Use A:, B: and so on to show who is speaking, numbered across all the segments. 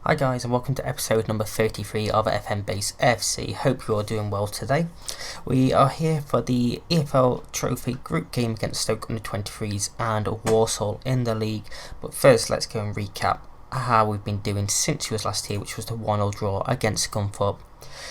A: Hi guys, and welcome to episode number 33 of FM Base FC. Hope you're all doing well today. We are here for the EFL Trophy group game against Stoke under 23s and Walsall in the league. But first, let's go and recap how we've been doing since we was last here, which was the 1-0 draw against Scunthorpe.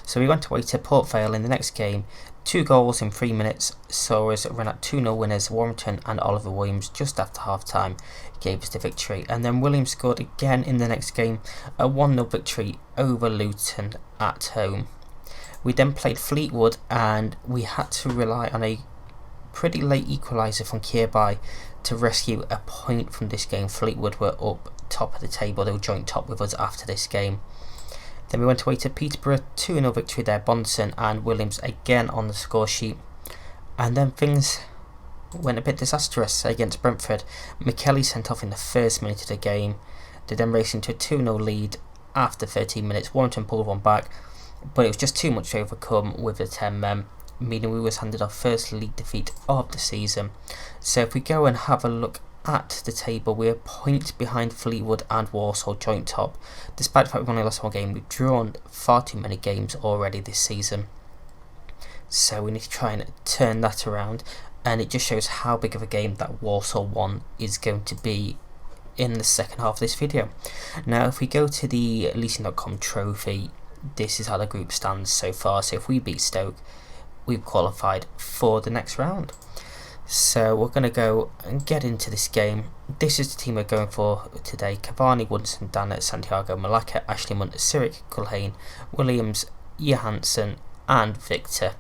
A: So we went away to Port Vale in the next game. 2 goals in 3 minutes saw us run at 2-0 winners. Warrington and Oliver Williams just after half time gave us the victory, and then Williams scored again in the next game, a 1-0 victory over Luton at home. We then played Fleetwood and we had to rely on a pretty late equaliser from Kirby to rescue a point from this game. Fleetwood were up top of the table, they were joint top with us after this game. Then we went away to Peterborough, 2-0 victory there. Bonson and Williams again on the score sheet. And then things went a bit disastrous against Brentford. McKelly sent off in the first minute of the game. They then raced into a 2-0 lead after 13 minutes. Warrington pulled one back, but it was just too much to overcome with the 10 men, meaning we was handed our first league defeat of the season. So if we go and have a look at the table, we're a point behind Fleetwood and Walsall joint top. Despite the fact we've only lost one game, we've drawn far too many games already this season. So we need to try and turn that around, and it just shows how big of a game that Walsall one is going to be in the second half of this video. Now if we go to the leasing.com trophy, this is how the group stands so far. So if we beat Stoke, we've qualified for the next round. So we're going to go and get into this game. This is the team we're going for today. Cavani, Woodson, Dannett, Santiago, Malacca, Ashley Munt, Sirik, Culhane, Williams, Johansson and Victor,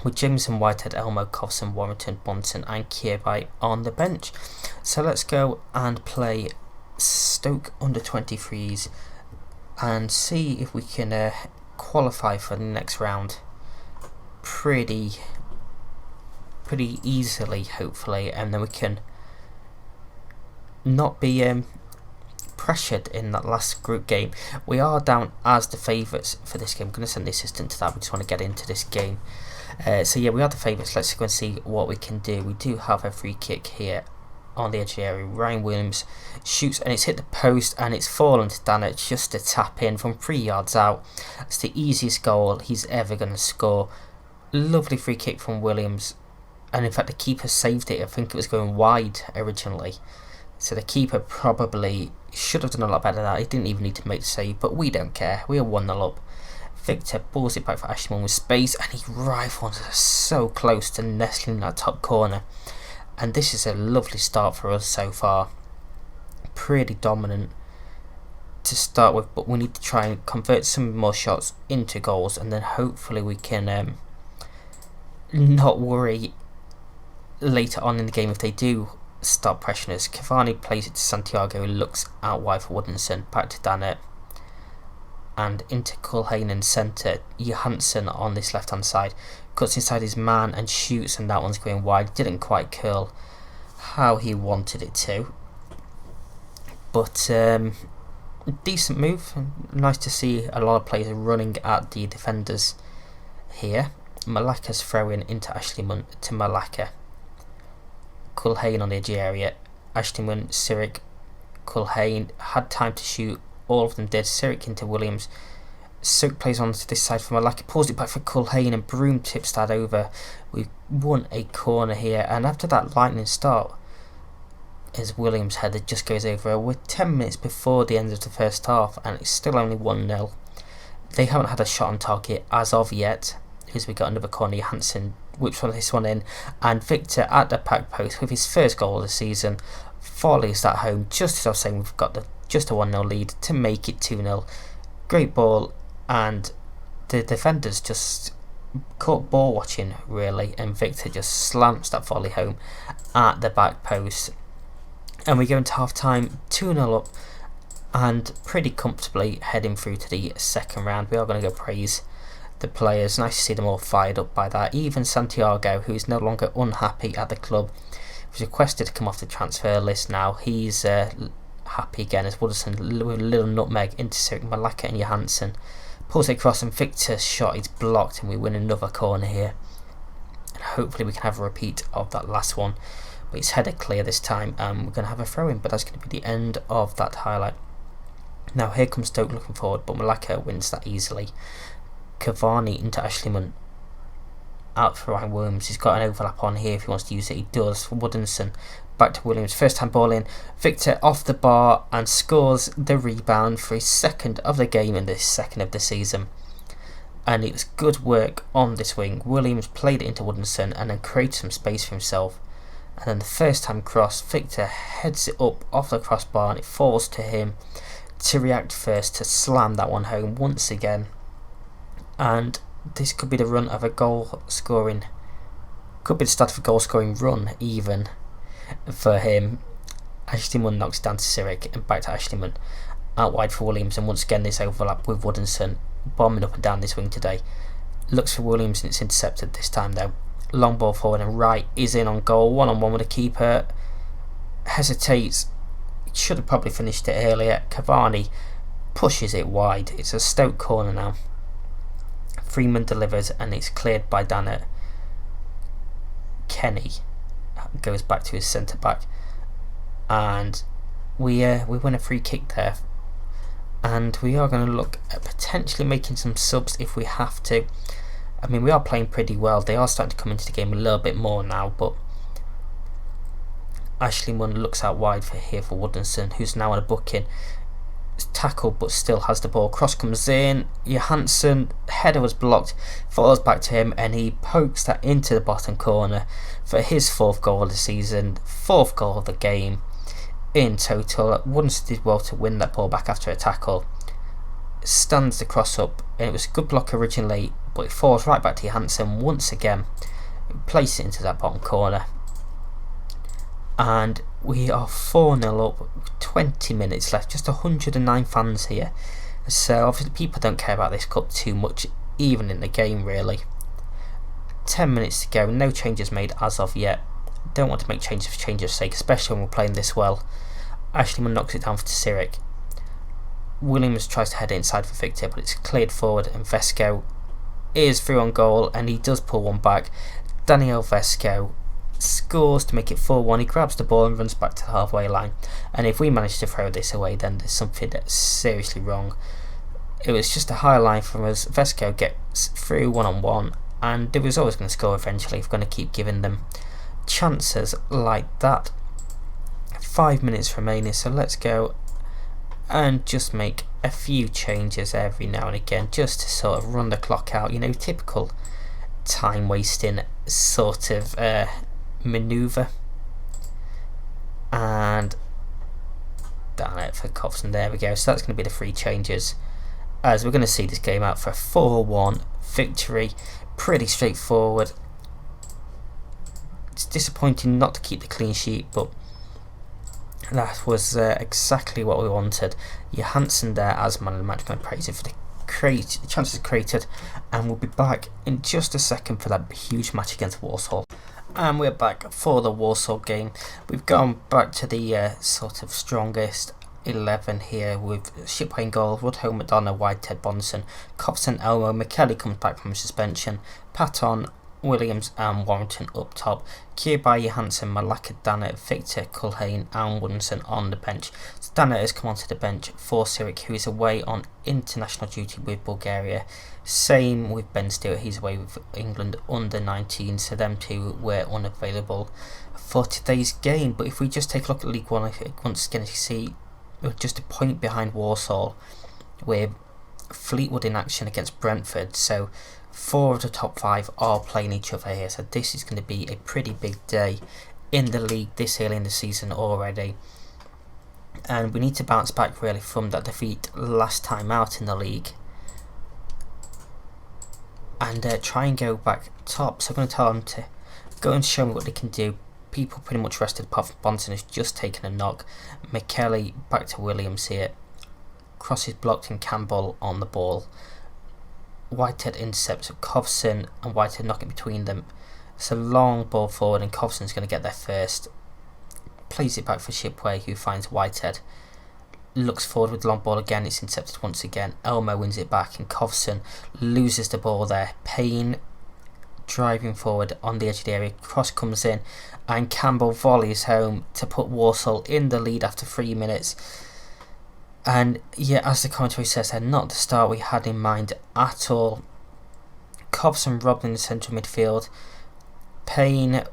A: with Jameson, Whitehead, Elmo, Covson, Warrington, Bonson and Kirby on the bench. So let's go and play Stoke under 23s and see if we can qualify for the next round pretty easily, hopefully, and then we can not be pressured in that last group game. We are down as the favourites for this game. I'm going to send the assistant to that. We just want to get into this game. So yeah, we are the favourites. Let's go and see what we can do. We do have a free kick here on the edge of the area. Ryan Williams shoots and it's hit the post and it's fallen to Dannett just to tap in from 3 yards out. It's the easiest goal he's ever going to score. Lovely free kick from Williams. And in fact the keeper saved it. I think it was going wide originally, so the keeper probably should have done a lot better than that. He didn't even need to make the save, but we don't care. We are 1-0 up. Victor balls it back for Ashman with space and he rifles us so close to nestling in that top corner. And this is a lovely start for us so far. Pretty dominant to start with, but we need to try and convert some more shots into goals, and then hopefully we can not worry later on in the game if they do start pressuring us. Cavani plays it to Santiago, who looks out wide for Woodinson, back to Dannett and into Culhane in centre. Johansson on this left hand side cuts inside his man and shoots, and that one's going wide. Didn't quite curl how he wanted it to, but decent move. Nice to see a lot of players running at the defenders here. Malacca's throwing into Ashley Munt to Malacca. Culhane on the edge area. Ashley Munt, Sirik, Culhane had time to shoot. All of them did. Sirik into Williams. Sirik plays on to this side for Malacca. Pulls it back for Culhane and Broom tips that over. We've won a corner here. And after that lightning start, as Williams' header just goes over, we're 10 minutes before the end of the first half and it's still only 1-0. They haven't had a shot on target as of yet, as we got another corner. Johansson whips this one in, and Victor at the back post with his first goal of the season volleys that home just as I was saying. We've got just a 1-0 lead to make it 2-0. Great ball, and the defenders just caught ball watching really, and Victor just slams that volley home at the back post, and we go into half time 2-0 up and pretty comfortably heading through to the second round. We are going to go praise the players. Nice to see them all fired up by that. Even Santiago, who is no longer unhappy at the club, was requested to come off the transfer list now. He's happy again as Woodson with a little nutmeg into Sirik, Malacca and Johansson. Pulls it across and Victor's shot is blocked, and we win another corner here. And hopefully we can have a repeat of that last one. But it's headed clear this time, and we're going to have a throw in, but that's going to be the end of that highlight. Now here comes Stoke looking forward, but Malacca wins that easily. Cavani into Ashleyman, out for Ryan Williams. He's got an overlap on here if he wants to use it. He does. Woodinson back to Williams. First time ball in. Victor off the bar and scores the rebound for his second of the game and the second of the season. And it was good work on this wing. Williams played it into Woodinson and then created some space for himself. And then the first time cross, Victor heads it up off the crossbar and it falls to him to react first to slam that one home once again. And this could be the run of a goal scoring, could be the start of a goal scoring run even for him. Ashleyman knocks down to Sirik and back to Ashleyman, out wide for Williams, and once again this overlap with Woodinson bombing up and down this wing today. Looks for Williams and it's intercepted this time though. Long ball forward and Wright is in on goal, one on one with the keeper, hesitates, should have probably finished it earlier. Cavani pushes it wide. It's a Stoke corner now. Freeman delivers and it's cleared by Dannett. Kenny goes back to his centre back and we win a free kick there, and we are going to look at potentially making some subs if we have to. I mean, we are playing pretty well. They are starting to come into the game a little bit more now, but Ashleyman looks out wide for Woodinson, who's now on a booking. Tackled but still has the ball. Cross comes in. Johansson, header was blocked, follows back to him and he pokes that into the bottom corner for his 4th goal of the season, 4th goal of the game in total. Woodinson did well to win that ball back after a tackle. Stands the cross up and it was a good block originally, but it falls right back to Johansson once again. Place it into that bottom corner. And we are 4-0 up, 20 minutes left, just 109 fans here. So obviously people don't care about this cup too much, even in the game really. 10 minutes to go, no changes made as of yet. Don't want to make changes for change's sake, especially when we're playing this well. Ashleyman knocks it down for Sirik. Williams tries to head it inside for Victor, but it's cleared forward and Vesco is through on goal and he does pull one back. Daniel Vesco scores to make it 4-1. He grabs the ball and runs back to the halfway line, and if we manage to throw this away then there's something that's seriously wrong. It was just a high line from us. Vesco gets through one-on-one and they was always going to score eventually if we're going to keep giving them chances like that. 5 minutes remaining, so let's go and just make a few changes every now and again just to sort of run the clock out, you know, typical time wasting sort of manoeuvre. And down it for Cobson, there we go. So that's going to be the 3 changes, as we're going to see this game out for a 4-1 victory. Pretty straightforward. It's disappointing not to keep the clean sheet, but that was exactly what we wanted. Johansson there as man of the match, going to praise it for the chances created, and we'll be back in just a second for that huge match against Walsall. And we're back for the Walsall game. We've gone back to the sort of strongest 11 here with Shipway in goal, Rudholm, McDonough, White, Ted Bonson, Copson, Elmo, McKelly comes back from suspension, Patton, Williams and Warrington up top, Kierby, Johansson, Malacca, Dannett, Victor, Culhane and Woodinson on the bench. So Dannett has come onto the bench for Sirik, who is away on international duty with Bulgaria. Same with Ben Stewart, he's away with England under 19, so them two were unavailable for today's game. But if we just take a look at League One, once again you see we're just a point behind Walsall with Fleetwood in action against Brentford, so 4 of the top 5 are playing each other here, so this is going to be a pretty big day in the league this early in the season already, and we need to bounce back really from that defeat last time out in the league and try and go back top. So I'm going to tell them to go and show me what they can do. People pretty much rested apart from Bonson, who's just taken a knock. McKelly back to Williams here, crosses blocked and Campbell on the ball. Whitehead intercepts Covson and Whitehead knocking between them. It's a long ball forward and Covson's going to get there first. Plays it back for Shipway, who finds Whitehead. Looks forward with the long ball again, it's intercepted once again. Elmo wins it back and Covson loses the ball there. Payne driving forward on the edge of the area. Cross comes in and Campbell volleys home to put Walsall in the lead after 3 minutes. And yeah, as the commentary says, they're not the start we had in mind at all. Cobson robbed in the central midfield. Payne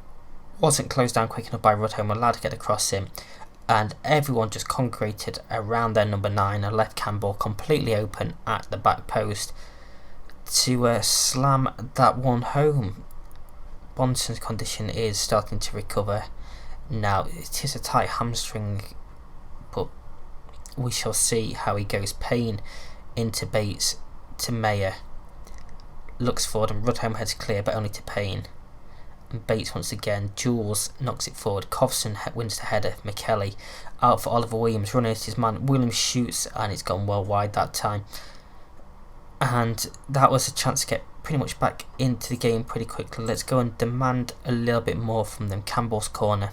A: wasn't closed down quick enough by Rudholm, allowed to get across him, and everyone just congregated around their number 9 and left Campbell completely open at the back post to slam that one home. Bonson's condition is starting to recover now. It is a tight hamstring, but we shall see how he goes. Payne into Bates to Mayer, looks forward and Rudholm heads clear, but only to Payne. And Bates once again, Jules knocks it forward. Covson wins the header. McKelly out for Oliver Williams, running at his man. Williams shoots and it's gone well wide that time. And that was a chance to get pretty much back into the game pretty quickly. Let's go and demand a little bit more from them. Campbell's corner,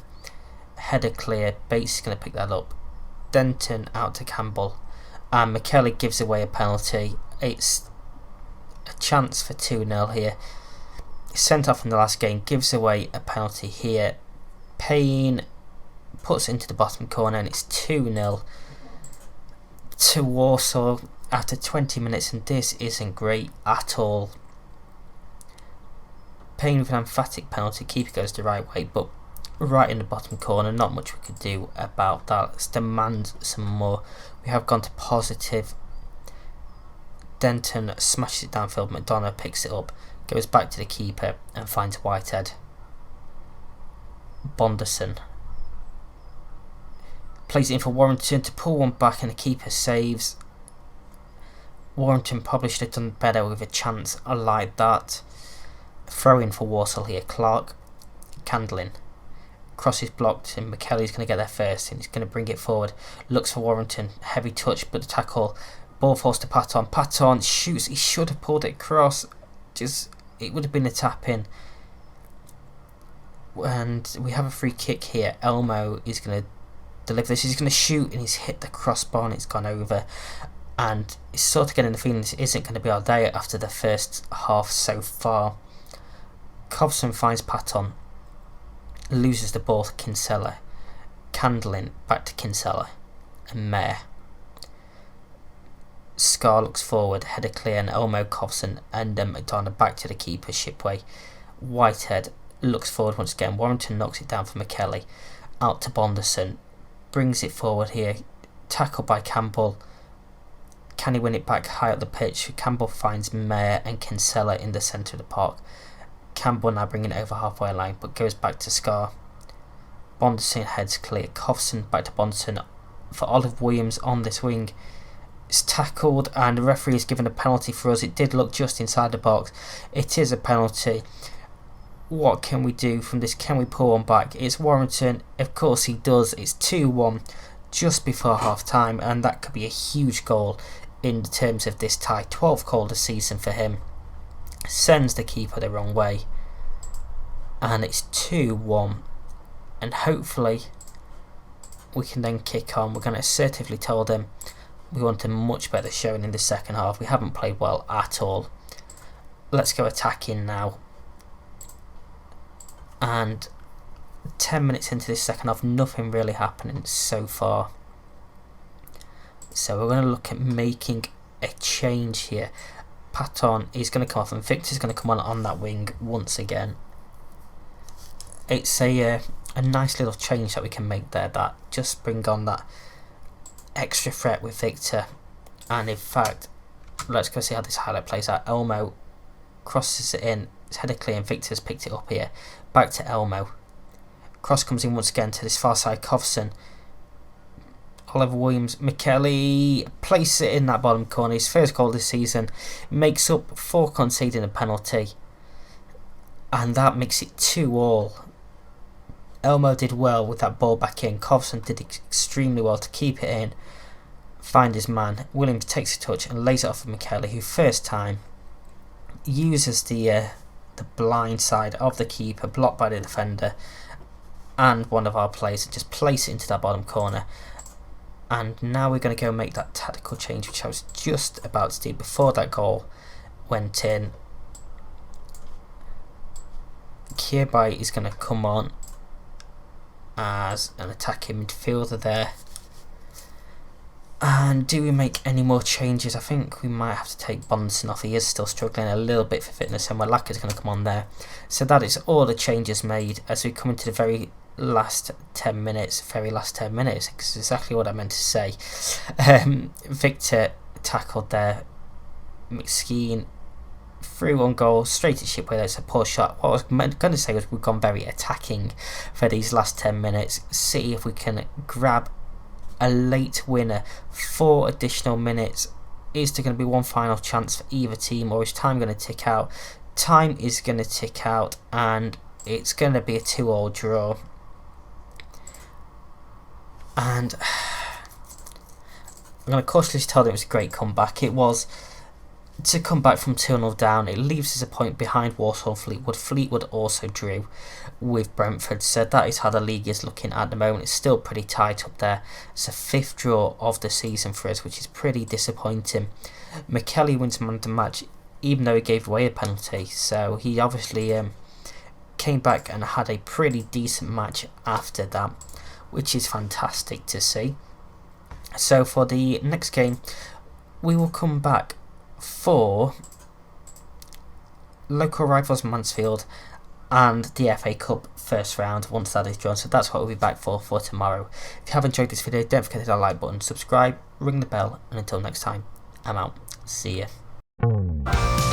A: header clear. Bates is going to pick that up. Denton out to Campbell, and McKelly gives away a penalty. It's a chance for 2-0 here. Sent off in the last game, gives away a penalty here. Payne puts it into the bottom corner and it's 2-0 to Warsaw after 20 minutes, and this isn't great at all. Payne with an emphatic penalty, keeper goes the right way, but right in the bottom corner, not much we could do about that. Let's demand some more. We have gone to positive. Denton smashes it downfield, McDonough picks it up, goes back to the keeper and finds Whitehead. Bonderson plays it in for Warrington to pull one back and the keeper saves. Warrington probably should have done better with a chance like that. Throw in for Walsall here. Clark, Candlin. Cross is blocked and McKelly's going to get there first and he's going to bring it forward. Looks for Warrington. Heavy touch, but the tackle. Ball falls to Patton. Patton shoots. He should have pulled it across. It would have been a tap in. And we have a free kick here. Elmo is going to deliver this. He's going to shoot and he's hit the crossbar and it's gone over. And it's sort of getting the feeling this isn't going to be our day after the first half so far. Cobson finds Patton, loses the ball to Kinsella. Candlin back to Kinsella and Mayer. Scar looks forward, header clear, and Elmo, Cobson and McDonough back to the keeper, Shipway. Whitehead looks forward once again. Warrington knocks it down for McKelly. Out to Bonderson, brings it forward here. Tackled by Campbell. Can he win it back high up the pitch? Campbell finds Mayer and Kinsella in the centre of the park. Campbell now bringing it over halfway line, but goes back to Scar. Bonderson heads clear. Covson back to Bonderson for Olive Williams on this wing. It's tackled and the referee is given a penalty for us. It did look just inside the box. It is a penalty. What can we do from this? Can we pull one back? It's Warrington. Of course he does. It's 2-1 just before half time, and that could be a huge goal in terms of this tie. 12th goal of the season for him. Sends the keeper the wrong way, and it's 2-1, and hopefully we can then kick on. We're going to assertively tell them we want a much better showing in the second half. We haven't played well at all. Let's go attacking now. And 10 minutes into this second half, nothing really happening so far. So we're going to look at making a change here. Patton is going to come off and Victor's going to come on that wing once again. It's a nice little change that we can make there, that just bring on that extra threat with Victor. And in fact, let's go see how this highlight plays out. Elmo crosses it in, it's headed clear and Victor's picked it up here. Back to Elmo. Cross comes in once again to this far side. Covson, Oliver Williams, McKelly places it in that bottom corner. His first goal this season, makes up for conceding a penalty, and that makes it 2-2. Elmo did well with that ball back in. Covson did extremely well to keep it in, find his man. Williams takes a touch and lays it off of McKelly, who first time uses the blind side of the keeper, blocked by the defender and one of our players, and just place it into that bottom corner. And now we're going to go make that tactical change, which I was just about to do before that goal went in. Kirby is going to come on as an attacking midfielder there. And do we make any more changes? I think we might have to take Bonson off. He is still struggling a little bit for fitness, and Malaka's going to come on there. So that is all the changes made as we come into the very last 10 minutes. It's exactly what I meant to say. Victor tackled there. McSkeen through on goal, straight at Shipway. That's a poor shot. What I was going to say was we've gone very attacking for these last 10 minutes. See if we can grab a late winner. 4 additional minutes. Is there going to be one final chance for either team, or is time going to tick out? Time is going to tick out, and it's going to be a 2-2 draw. And I'm going to cautiously tell them it was a great comeback. It was. To come back from 2-0 down, it leaves us a point behind Walsall and Fleetwood. Fleetwood also drew with Brentford, so that is how the league is looking at the moment. It's still pretty tight up there. It's a 5th draw of the season for us, which is pretty disappointing. McKelly wins man of the match, even though he gave away a penalty, so he obviously came back and had a pretty decent match after that, which is fantastic to see. So for the next game, we will come back for local rivals Mansfield and the FA Cup first round once that is drawn. So that's what we'll be back for tomorrow. If you have enjoyed this video, don't forget to hit that like button, subscribe, ring the bell, and until next time, I'm out. See ya.